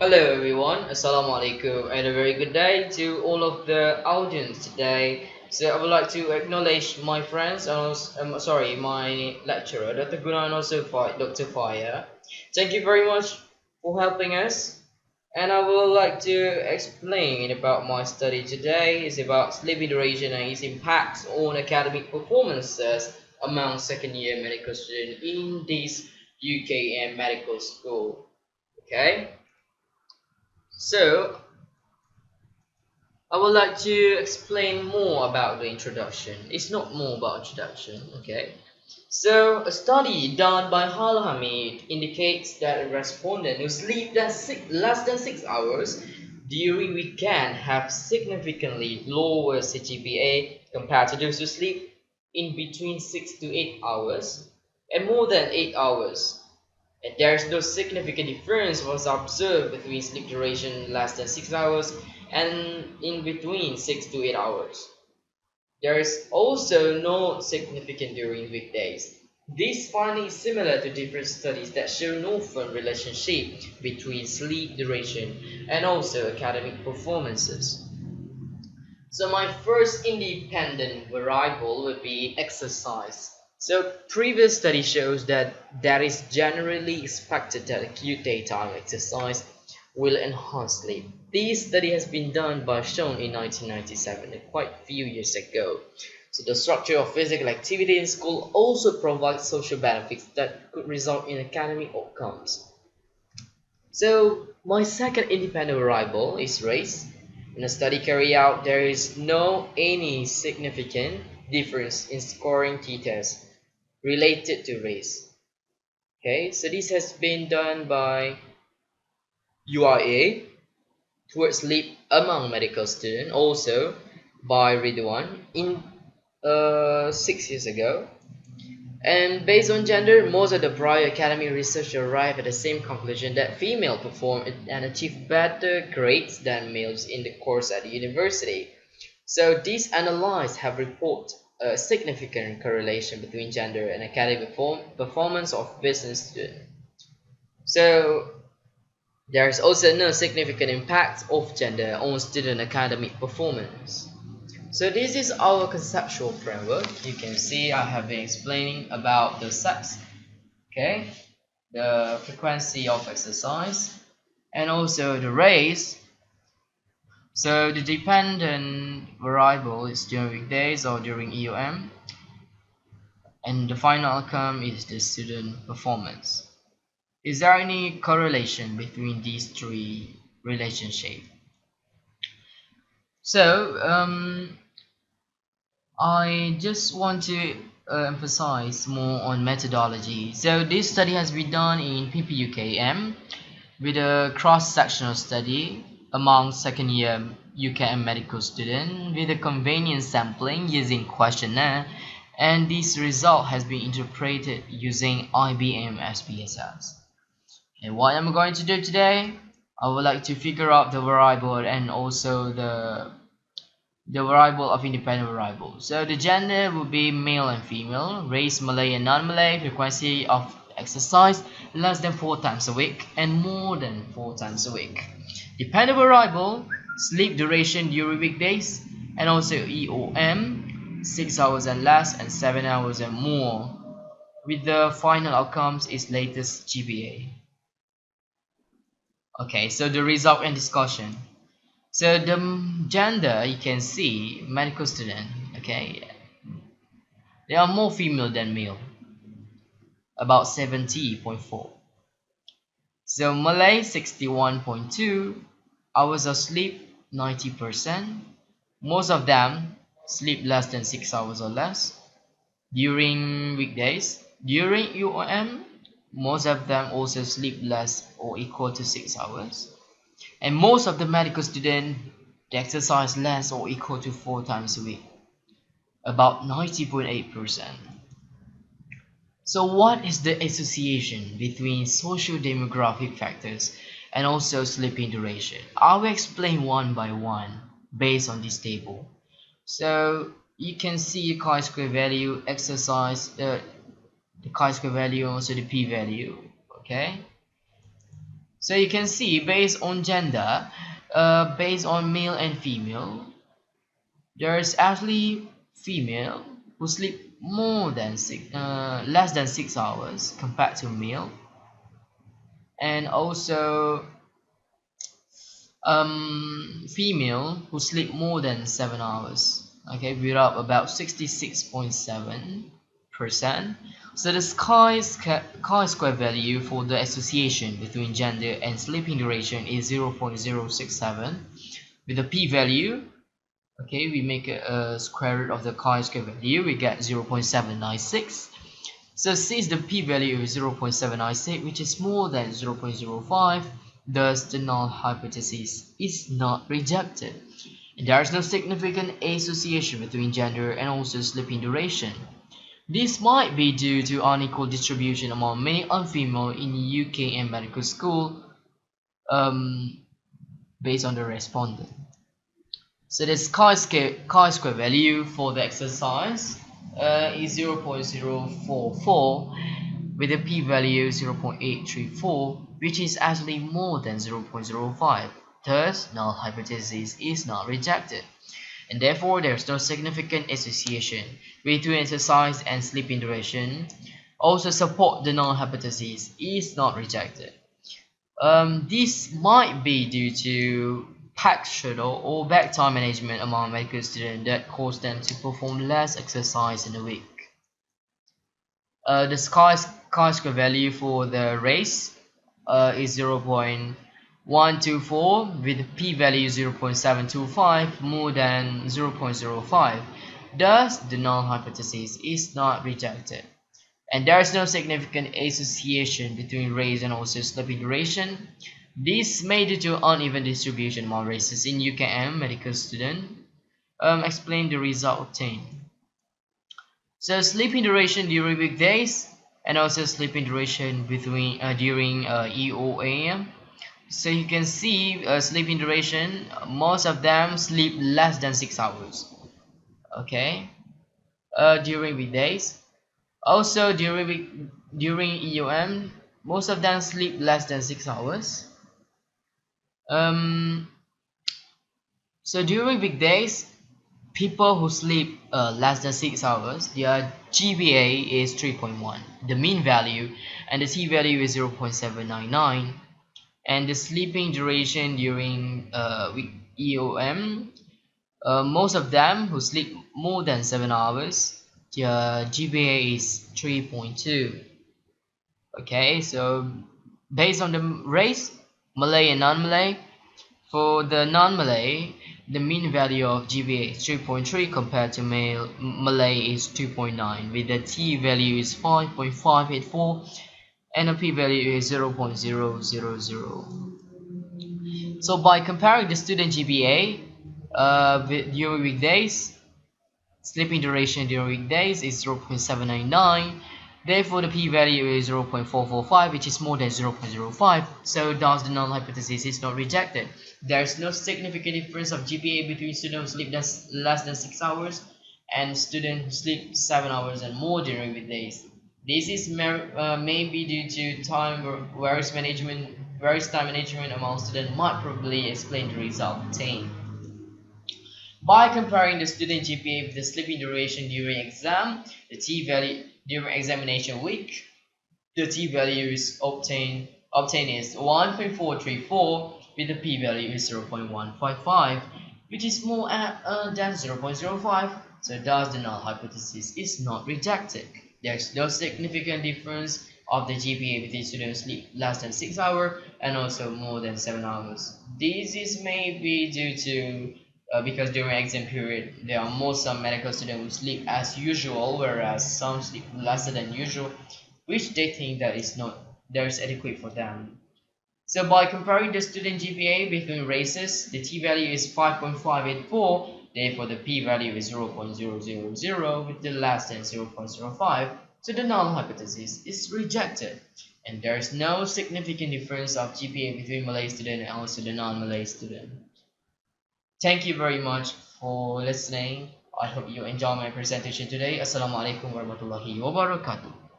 Hello everyone, Assalamu alaikum and a very good day to all of the audience today. So I would like to acknowledge my friends and also, my lecturer, Dr. Guna and also Dr. Fire. Thank you very much for helping us. And I would like to explain about my study today. It's about sleep duration and its impact on academic performances among second year medical students in this UKM medical school. Okay? So, I would like to explain more about the introduction. It's not more about introduction, okay? So, a study done by Hal Hamid indicates that a respondent who sleep less than 6 hours during weekend have significantly lower CGPA compared to those who sleep in between 6 to 8 hours and more than 8 hours. And there's no significant difference was observed between sleep duration less than 6 hours and in between 6 to 8 hours. There is also no significant during weekdays. This finding is similar to different studies that show no firm relationship between sleep duration and also academic performances. So my first independent variable would be exercise. So previous study shows that is generally expected that acute daytime exercise will enhance sleep. This study has been done by Schoen in 1997, quite a few years ago. So the structure of physical activity in school also provides social benefits that could result in academic outcomes. So my second independent variable is race. In a study carried out, there is no any significant difference in scoring t-tests related to race. Okay, so this has been done by UIA towards sleep among medical students, also by Ridwan in 6 years ago. And based on gender, most of the prior academic research arrived at the same conclusion that females perform and achieve better grades than males in the course at the university. So these analyses have reported a significant correlation between gender and academic performance of business students. So there is also no significant impact of gender on student academic performance. So this is our conceptual framework. You can see I have been explaining about the sex, okay, the frequency of exercise, and also the race. So the dependent variable is during weekdays or during EOM, and the final outcome is the student performance. Is there any correlation between these three relationships? So I just want to emphasize more on methodology. So this study has been done in PPUKM with a cross-sectional study among second-year UKM medical students with a convenient sampling using questionnaire, and this result has been interpreted using IBM SPSS. And what I'm going to do today, I would like to figure out the variable and also the variable of independent variable. So the gender will be male and female, race Malay and non-Malay, frequency of exercise less than 4 times a week and more than 4 times a week. Dependent variable, sleep duration during weekdays, and also EOM, 6 hours and less and 7 hours and more, with the final outcomes is latest GPA. Okay, so the result and discussion. So the gender, you can see medical student, okay, they are more female than male, about 70.4. So Malay 61.2, hours of sleep 90%. Most of them sleep less than 6 hours or less during weekdays. During UOM, most of them also sleep less or equal to 6 hours. And most of the medical students they exercise less or equal to 4 times a week, about 90.8%. So what is the association between social demographic factors and also sleeping duration? I will explain one by one based on this table. So you can see chi-square value, exercise, the chi-square value, also the p-value, okay? So you can see based on gender, based on male and female, there's actually female who sleep less than 6 hours compared to male, and also female who sleep more than 7 hours. Okay, we're up about 66.7%. So the chi-square value for the association between gender and sleeping duration is 0.067 with a p-value. Okay, we make a square root of the chi-square value, we get 0.796. So since the p-value is 0.796, which is more than 0.05, thus the null hypothesis is not rejected. And there is no significant association between gender and also sleeping duration. This might be due to unequal distribution among male and female in UKM medical school, based on the respondent. So this chi-square value for the exercise is 0.044 with a p-value 0.834, which is actually more than 0.05. Thus, null hypothesis is not rejected, and therefore there is no significant association between exercise and sleeping duration. Also support the null hypothesis is not rejected. This might be due to packed schedule or back time management among medical students that cause them to perform less exercise in a week. The chi-square value for the race is 0.124 with p-value 0.725 more than 0.05. Thus, the null hypothesis is not rejected. And there is no significant association between race and also sleeping duration. This may due to uneven distribution among races in UKM medical student. Explain the result obtained. So sleeping duration during weekdays and also sleeping duration during EOAM. So you can see sleeping duration, most of them sleep less than 6 hours. Okay, during weekdays. Also during EOM, most of them sleep less than 6 hours. So during weekdays, people who sleep less than 6 hours, their GPA is 3.1, the mean value, and the t value is 0.799. And the sleeping duration during EOM, most of them who sleep more than 7 hours, their GPA is 3.2. Okay, so based on the race, Malay and non-Malay, for the non-Malay, the mean value of GPA is 3.3 compared to Malay is 2.9 with the t value is 5.584 and the p value is 0.000. So by comparing the student GPA during weekdays, sleeping duration during weekdays is 0.799. Therefore, the p-value is 0.445, which is more than 0.05. So thus the null hypothesis is not rejected. There is no significant difference of GPA between students who sleep less than 6 hours and students who sleep 7 hours and more during weekdays. This is maybe due to various time management among students might probably explain the result obtained. By comparing the student GPA with the sleeping duration during exam, the t value during examination week, the t value is obtained is 1.434 with the p value is 0.155, which is more than 0.05. So thus the null hypothesis is not rejected. There is no significant difference of the GPA between students who sleep less than 6 hours and also more than 7 hours. This is maybe due to because during exam period there are some medical students who sleep as usual, whereas some sleep lesser than usual, which they think that is adequate for them. So by comparing the student GPA between races, the t value is 5.584, therefore the p value is 0.000 with the less than 0.05. So the null hypothesis is rejected, and there is no significant difference of GPA between Malay student and also the non-Malay student. Thank you very much for listening. I hope you enjoy my presentation today. Assalamualaikum warahmatullahi wabarakatuh.